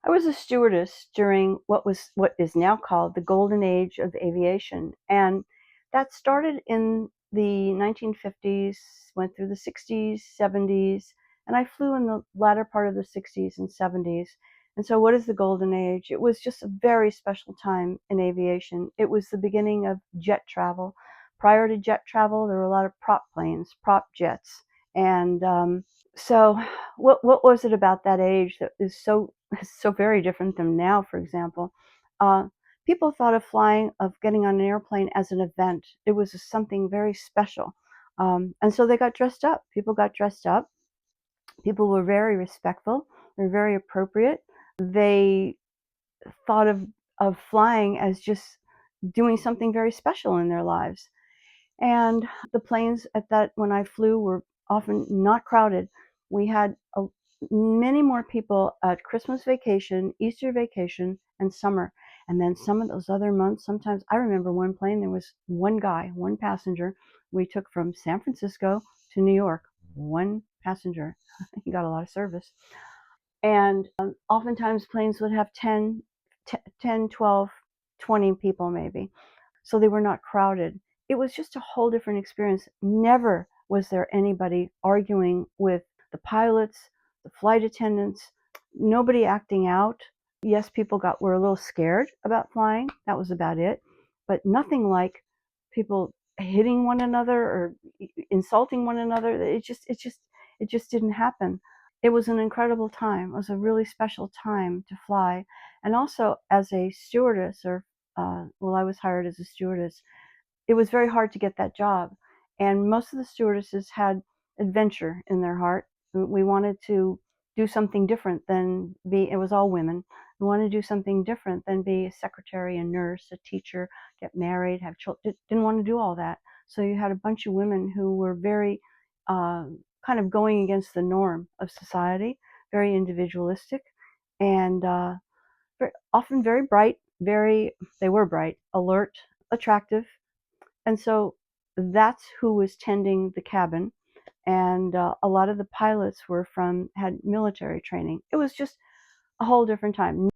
I was a stewardess during what is now called the golden age of aviation, and that started in the 1950s, went through the 60s, 70s, and I flew in the latter part of the 60s and 70s. And so what is the golden age? It was just a very special time in aviation. It was the beginning of jet travel. Prior to jet travel, there were a lot of prop planes, prop jets, and so what was it about that age that is so so very different than now, for example? Uh, People thought of flying, of getting on an airplane as an event. It was something very special. And so they got dressed up. People got dressed up. People were very respectful. They were very appropriate. They thought of flying as just doing something very special in their lives. And the planes at that when I flew were often not crowded. We had many more people at Christmas vacation, Easter vacation, and summer. And then some of those other months, sometimes I remember one plane, there was one guy, one passenger. We took from San Francisco to New York, one passenger. He got a lot of service. And oftentimes planes would have 10, 12, 20 people maybe. So they were not crowded. It was just a whole different experience. Never was there anybody arguing with the pilots, the flight attendants, nobody acting out. Yes, people were a little scared about flying. That was about it. But nothing like people hitting one another or insulting one another. It just didn't happen. It was an incredible time. It was a really special time to fly. And also as a stewardess, well, I was hired as a stewardess. It was very hard to get that job. And most of the stewardesses had adventure in their heart. We wanted to do something different than it was all women. We wanted to do something different than be a secretary, a nurse, a teacher, get married, have children. Didn't want to do all that. So you had a bunch of women who were very uh, kind of going against the norm of society, very individualistic, and often very bright, they were bright, alert, attractive. And so that's who was tending the cabin. And a lot of the pilots had military training. It was just a whole different time.